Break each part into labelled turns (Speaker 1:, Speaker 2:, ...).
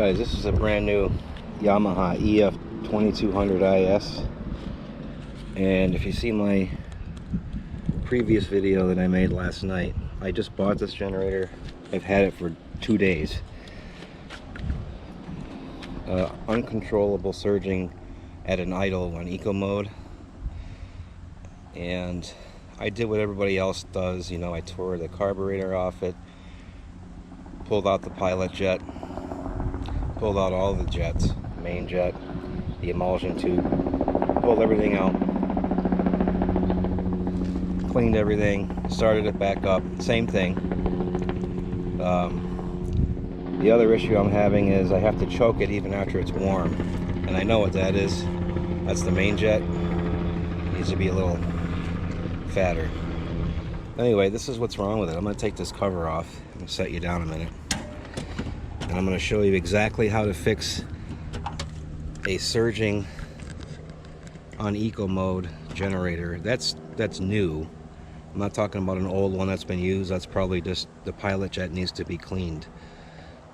Speaker 1: Guys, this is a brand new Yamaha EF2200IS, and if you see my previous video that I made last night, I just bought this generator. I've had it for 2 days. Uncontrollable surging at an idle on eco mode, and I did what everybody else does. You know, I tore the carburetor off it, pulled out the pilot jet, pulled out all the jets, main jet, the emulsion tube, pulled everything out, cleaned everything, started it back up, same thing. The other issue I'm having is I have to choke it even after it's warm, and I know what that is. That's the main jet. It needs to be a little fatter. Anyway, this is what's wrong with it. I'm going to take this cover off and set you down a minute, and I'm going to show you exactly how to fix a surging on eco mode generator. That's new. I'm not talking about an old one that's been used. That's probably just the pilot jet needs to be cleaned.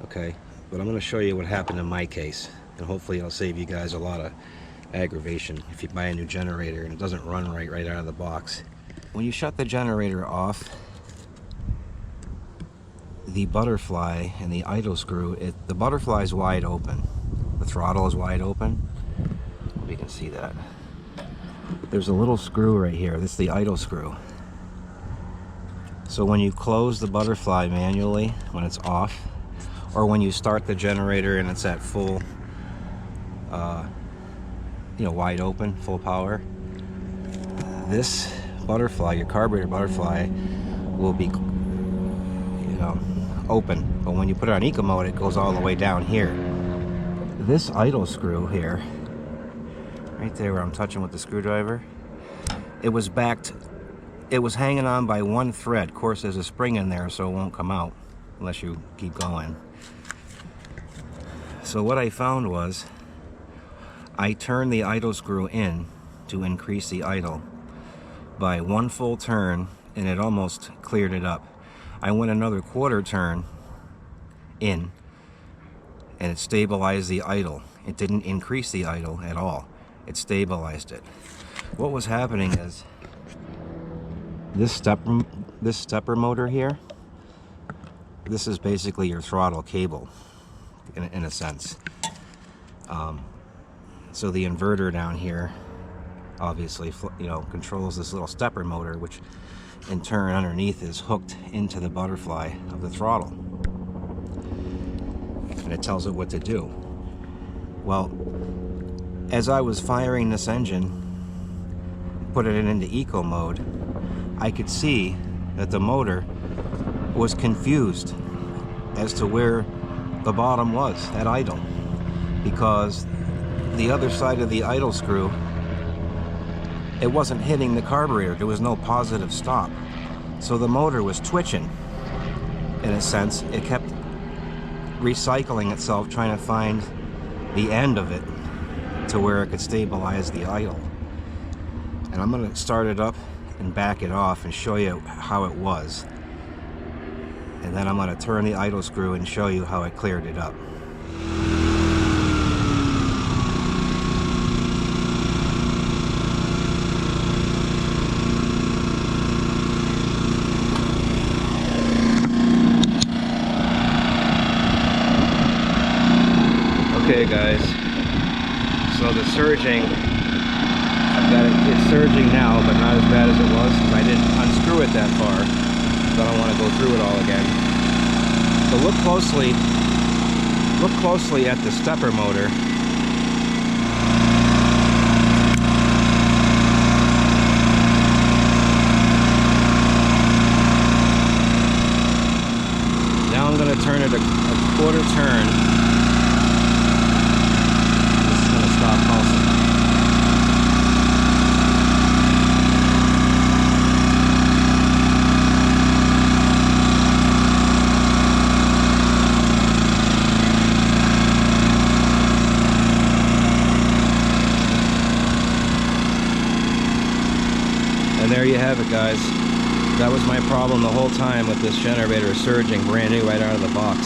Speaker 1: Okay, but I'm going to show you what happened in my case, and hopefully it'll save you guys a lot of aggravation if you buy a new generator and it doesn't run right out of the box. When you shut the generator off, the butterfly and the idle screw, the butterfly is wide open, the throttle is wide open. You can see that. There's a little screw right here. This is the idle screw. So when you close the butterfly manually, when it's off, or when you start the generator and it's at full, wide open, full power, this butterfly, your carburetor butterfly, will be, open. But when you put it on eco mode, it goes all the way down here. This idle screw here, right there where I'm touching with the screwdriver, it was hanging on by one thread. Of course, there's a spring in there, so it won't come out unless you keep going. So what I found was, I turned the idle screw in to increase the idle by one full turn, and it almost cleared it up. I went another quarter turn in, and it stabilized the idle. It didn't increase the idle at all. It stabilized it. What was happening is this stepper motor here, this is basically your throttle cable in a sense. So the inverter down here obviously controls this little stepper motor, which in turn underneath is hooked into the butterfly of the throttle, and it tells it what to do. Well, as I was firing this engine, put it into eco mode, I could see that the motor was confused as to where the bottom was at idle, because the other side of the idle screw, it wasn't hitting the carburetor. There was no positive stop. So the motor was twitching, in a sense. It kept recycling itself, trying to find the end of it to where it could stabilize the idle. And I'm going to start it up and back it off and show you how it was. And then I'm going to turn the idle screw and show you how it cleared it up. Okay guys, so the surging, it's surging now, but not as bad as it was because I didn't unscrew it that far, so I don't want to go through it all again. So look closely at the stepper motor. Now I'm going to turn it a quarter turn. And there you have it, guys. That was my problem the whole time with this generator surging brand new right out of the box.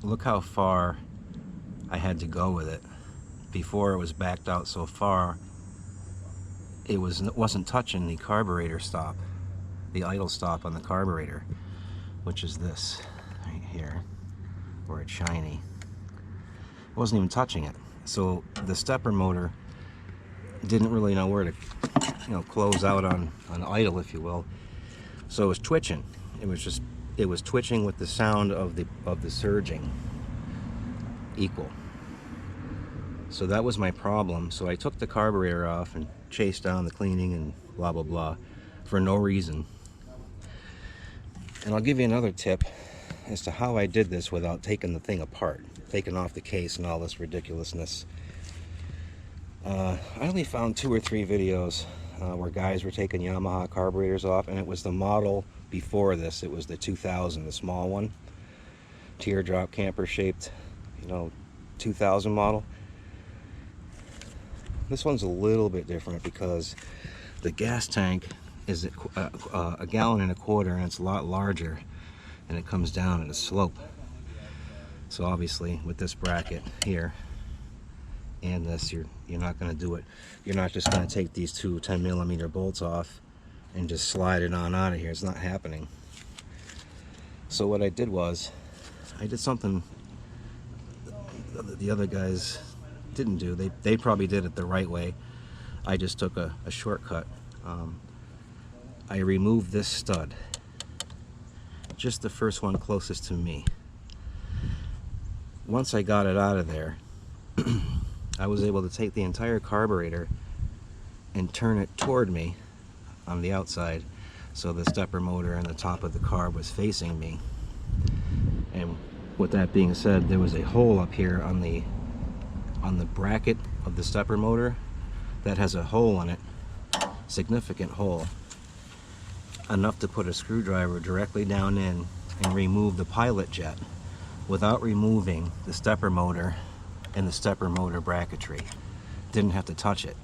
Speaker 1: look how far I had to go with it. Before it was backed out so far, it wasn't touching the carburetor stop, the idle stop on the carburetor, which is this right here, where it's shiny. It wasn't even touching it. So the stepper motor didn't really know where to, close out on idle, if you will. So it was twitching. It was twitching with the sound of the surging equal. So that was my problem. So I took the carburetor off and chased down the cleaning and blah blah blah for no reason. And I'll give you another tip as to how I did this without taking the thing apart, taking off the case and all this ridiculousness. I only found 2 or 3 videos where guys were taking Yamaha carburetors off, and it was the model before this. It was the 2000, the small one, teardrop camper shaped, 2000 model. This one's a little bit different because the gas tank is a gallon and a quarter, and it's a lot larger, and it comes down at a slope. So obviously with this bracket here and this, you're not going to do it. You're not just going to take these 2 10mm bolts off and just slide it on out of here. It's not happening. So what I did was, I did something the other guys didn't do. They probably did it the right way. I just took a shortcut. I removed this stud, just the first one closest to me. Once I got it out of there, I was able to take the entire carburetor and turn it toward me on the outside, so the stepper motor and the top of the carb was facing me. And with that being said, there was a hole up here on the bracket of the stepper motor that has a hole in it, significant hole, enough to put a screwdriver directly down in and remove the pilot jet without removing the stepper motor and the stepper motor bracketry. Didn't have to touch it.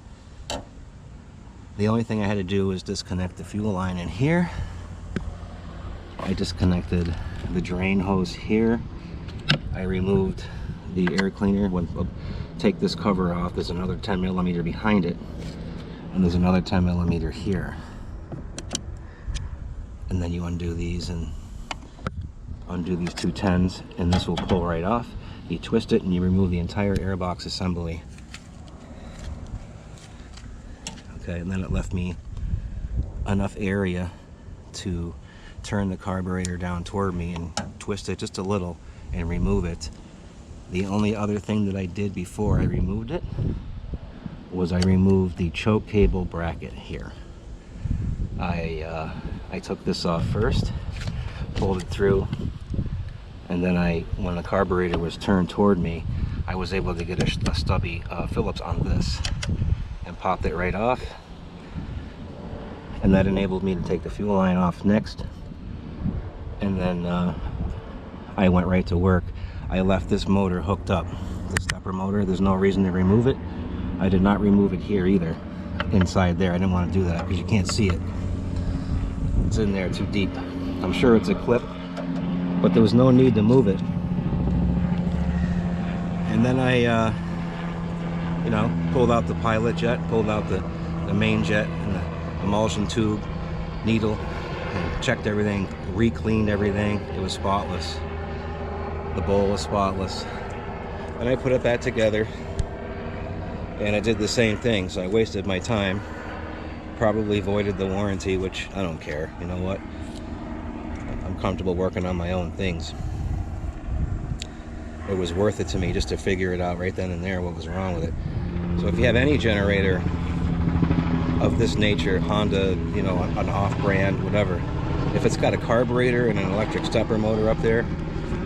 Speaker 1: The only thing I had to do was disconnect the fuel line in here. I disconnected the drain hose here. I removed the air cleaner. Take this cover off, there's another 10mm behind it, and there's another 10mm here. And then you undo these and undo these 2 10s, and this will pull right off. You twist it and you remove the entire airbox assembly. Okay, and then it left me enough area to turn the carburetor down toward me and twist it just a little and remove it. The only other thing that I did before I removed it was I removed the choke cable bracket here. I took this off first, pulled it through, and then when the carburetor was turned toward me, I was able to get a stubby Phillips on this and popped it right off. And that enabled me to take the fuel line off next. And then I went right to work. I left this motor hooked up, the stepper motor. There's no reason to remove it. I did not remove it here either, inside there. I didn't want to do that because you can't see it. It's in there too deep. I'm sure it's a clip, but there was no need to move it. And then I, pulled out the pilot jet, pulled out the main jet and the emulsion tube, needle, and checked everything, re-cleaned everything. It was spotless. The bowl was spotless. And I put it back together, and I did the same thing, so I wasted my time. Probably voided the warranty, which I don't care. You know what? I'm comfortable working on my own things. It was worth it to me just to figure it out right then and there what was wrong with it. So if you have any generator of this nature, Honda, an off-brand, whatever, if it's got a carburetor and an electric stepper motor up there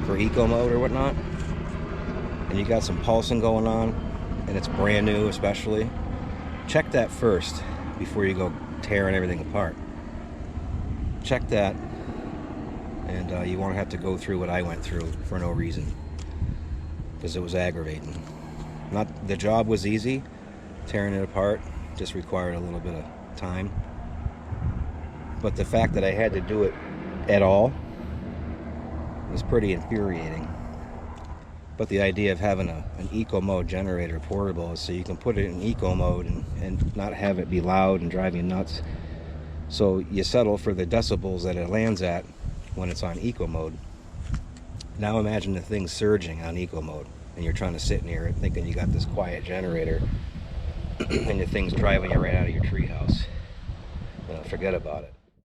Speaker 1: for eco mode or whatnot, and you got some pulsing going on, and it's brand new especially, check that first before you go tearing everything apart. Check that, and you won't have to go through what I went through for no reason, because it was aggravating. The job was easy. Tearing it apart just required a little bit of time, but the fact that I had to do it at all was pretty infuriating. But the idea of having an eco mode generator portable is so you can put it in eco mode and not have it be loud and drive you nuts. So you settle for the decibels that it lands at when it's on eco mode. Now imagine the thing surging on eco mode, and you're trying to sit near it thinking you got this quiet generator, and the thing's driving you right out of your treehouse. Forget about it.